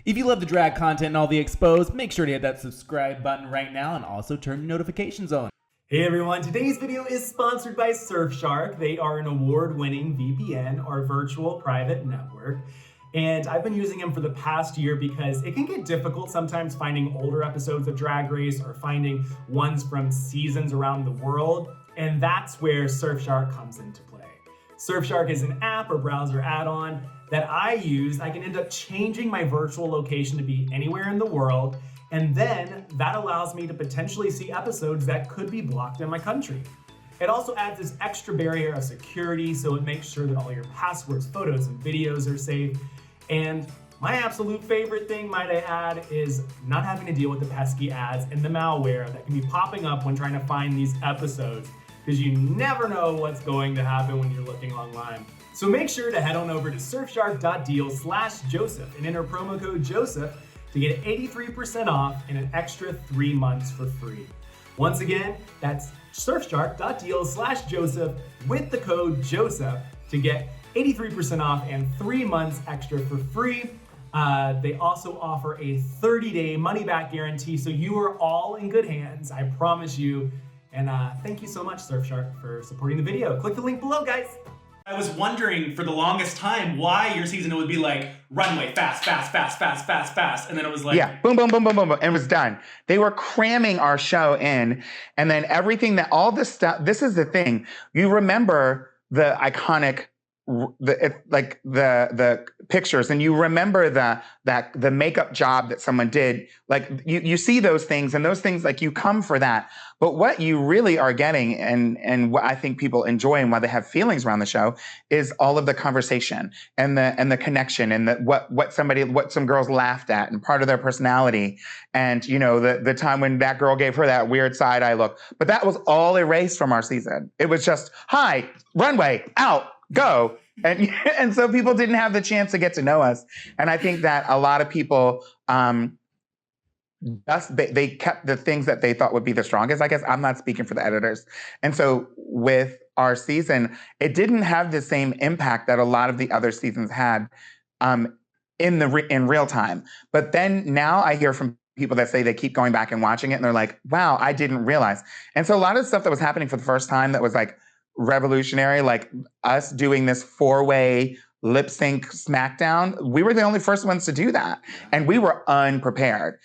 If you love the drag content and all the exposed, make sure to hit that subscribe button right now and also turn your notifications on. Hey everyone, today's video is sponsored by Surfshark. They are an award-winning VPN, or virtual private network. And I've been using them for the past year because it can get difficult sometimes finding older episodes of Drag Race or finding ones from seasons around the world. And that's where Surfshark comes into play. Surfshark is an app or browser add-on that I use. I can end up changing my virtual location to be anywhere in the world, and then that allows me to potentially see episodes that could be blocked in my country. It also adds this extra barrier of security, so it makes sure that all your passwords, photos, and videos are safe. And my absolute favorite thing, might I add, is not having to deal with the pesky ads and the malware that can be popping up when trying to find these episodes, because you never know what's going to happen when you're looking online. So make sure to head on over to surfshark.deal/Joseph and enter promo code Joseph to get 83% off and an extra 3 months for free. Once again, that's surfshark.deal/Joseph with the code Joseph to get 83% off and 3 months extra for free. They also offer a 30-day money-back guarantee, so you are all in good hands, I promise you. And thank you so much, Surfshark, for supporting the video. Click the link below, guys. I was wondering for the longest time why your season would be like runway, fast, fast, fast, fast, fast, fast. And then it was like... Yeah, boom, boom, boom, boom, boom, boom, and it was done. They were cramming our show in, and then everything that, all this stuff, this is the thing. You remember the iconic, the pictures, and you remember the makeup job that someone did. Like you see those things, and those things, like, you come for that. But what you really are getting, and what I think people enjoy and why they have feelings around the show, is all of the conversation and the connection, and what some girls laughed at and part of their personality, and the time when that girl gave her that weird side eye look. But that was all erased from our season. It was just, hi, runway, out, go. And so people didn't have the chance to get to know us. And I think that a lot of people, they kept the things that they thought would be the strongest. I guess I'm not speaking for the editors. And so with our season, it didn't have the same impact that a lot of the other seasons had in real time. But then now I hear from people that say they keep going back and watching it, and they're like, wow, I didn't realize. And so a lot of the stuff that was happening for the first time that was like revolutionary, like us doing this 4-way lip sync SmackDown, we were the only first ones to do that. And we were unprepared.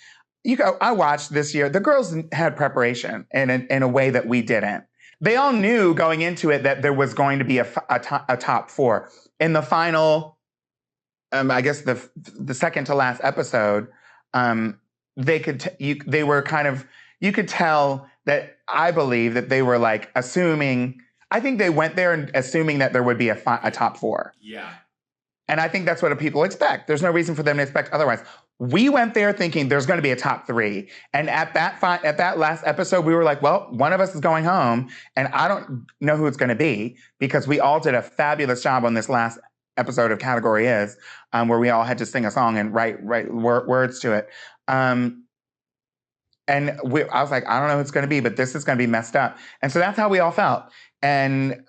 I watched this year, the girls had preparation in a way that we didn't. They all knew going into it that there was going to be a top 4. In the final, I guess the second to last episode, you could tell that, I believe that they were like assuming, I think they went there and assuming that there would be a top 4. Yeah. And I think that's what people expect. There's no reason for them to expect otherwise. We went there thinking there's going to be a top 3. And at that last episode, we were like, well, one of us is going home, and I don't know who it's going to be, because we all did a fabulous job on this last episode of Category Is, where we all had to sing a song and write words to it. I was like, I don't know who it's going to be, but this is going to be messed up. And so that's how we all felt. And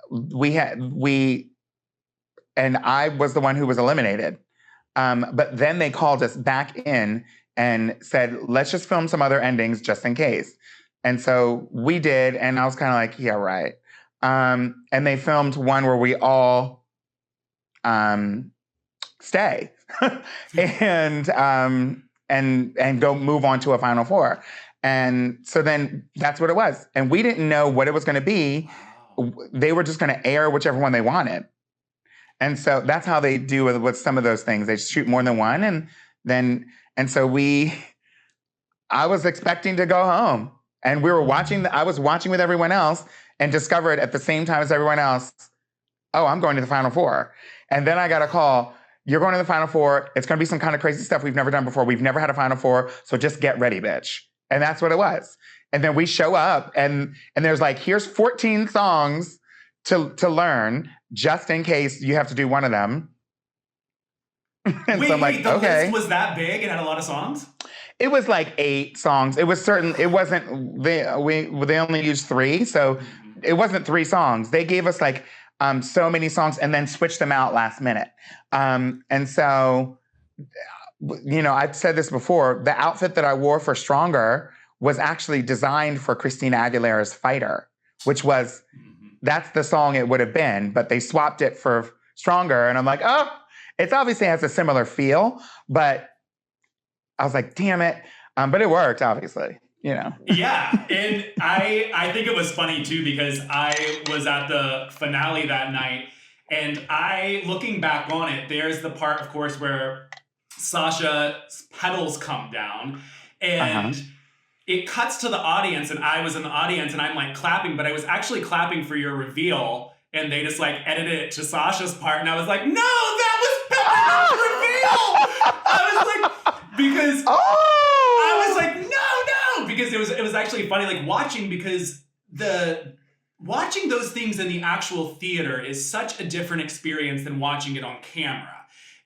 I was the one who was eliminated. But then they called us back in and said, let's just film some other endings just in case. And so we did, and I was kind of like, yeah, right. And they filmed one where we all stay and go move on to a final 4. And so then that's what it was. And we didn't know what it was going to be. They were just going to air whichever one they wanted. And so that's how they do with some of those things. They shoot more than one. I was expecting to go home, and I was watching with everyone else, and discovered at the same time as everyone else, oh, I'm going to the final 4. And then I got a call, you're going to the final 4. It's going to be some kind of crazy stuff we've never done before. We've never had a final 4. So just get ready, bitch. And that's what it was. And then we show up, and there's like, here's 14 songs to learn, just in case you have to do one of them. And so I'm like, the list was that big and had a lot of songs? It was like 8 songs. It wasn't, they only used 3, so it wasn't 3 songs. They gave us like so many songs and then switched them out last minute. And so I've said this before, the outfit that I wore for Stronger was actually designed for Christina Aguilera's Fighter, which was, that's the song it would have been, but they swapped it for Stronger. And I'm like, oh, it obviously has a similar feel, but I was like, damn it. But it worked, obviously, Yeah, and I think it was funny too, because I was at the finale that night, and looking back on it, there's the part, of course, where Sasha's pedals come down, and it cuts to the audience, and I was in the audience, and I'm like clapping, but I was actually clapping for your reveal, and they just like edited it to Sasha's part, and I was like, no, that was Peppermint's reveal! I was like, because I was like, no, because it was actually funny, like watching, because watching those things in the actual theater is such a different experience than watching it on camera.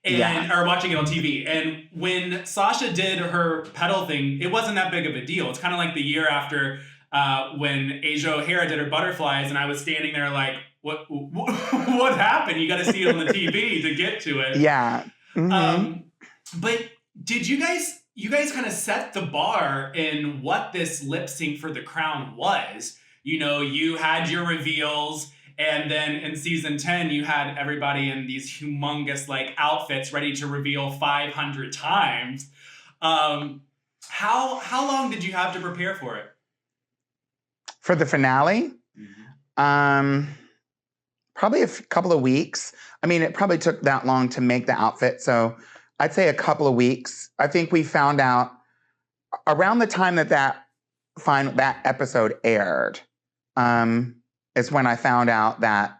Or watching it on TV. And when Sasha did her pedal thing, it wasn't that big of a deal. It's kind of like the year after when Asia O'Hara did her butterflies, and I was standing there like, what happened? You got to see it on the TV to get to it. Yeah. Mm-hmm. But did you guys kind of set the bar in what this lip sync for the crown was? You had your reveals, and then in season 10, you had everybody in these humongous like outfits ready to reveal 500 times. How long did you have to prepare for it? For the finale? Probably a couple of weeks. I mean, it probably took that long to make the outfit. So I'd say a couple of weeks. I think we found out around the time that episode aired, is when I found out that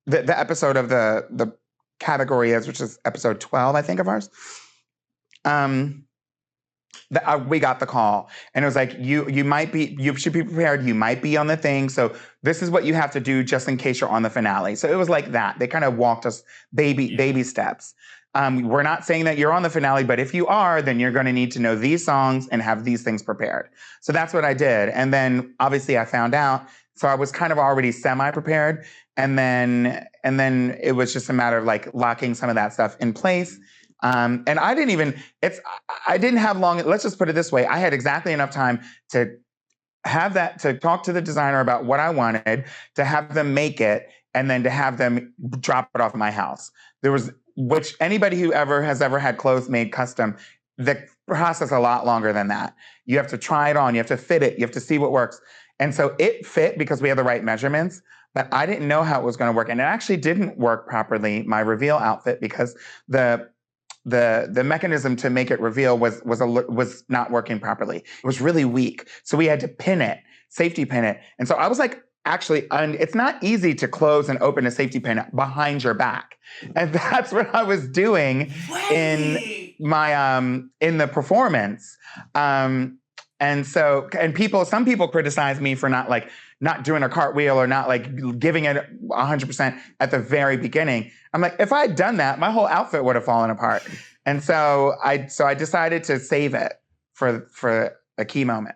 the episode of the category which is episode 12, I think, of ours. We got the call, and it was like, you should be prepared. You might be on the thing. So this is what you have to do just in case you're on the finale. So it was like that. They kind of walked us baby steps. We're not saying that you're on the finale, but if you are, then you're going to need to know these songs and have these things prepared. So that's what I did. And then obviously I found out. So I was kind of already semi-prepared. And then it was just a matter of like locking some of that stuff in place. And I didn't have long, let's just put it this way. I had exactly enough time to talk to the designer about what I wanted, to have them make it, and then to have them drop it off at my house. Which anybody who has ever had clothes made custom, the process a lot longer than that. You have to try it on, you have to fit it, you have to see what works. And so it fit because we had the right measurements, but I didn't know how it was going to work. And it actually didn't work properly, my reveal outfit, because the mechanism to make it reveal was not working properly. It was really weak. So we had to safety pin it. And so I was like, actually, it's not easy to close and open a safety pin behind your back. And that's what I was doing in my in the performance. And some people criticize me for not doing a cartwheel or not like giving it 100% at the very beginning. I'm like, if I had done that, my whole outfit would have fallen apart. And so I decided to save it for a key moment.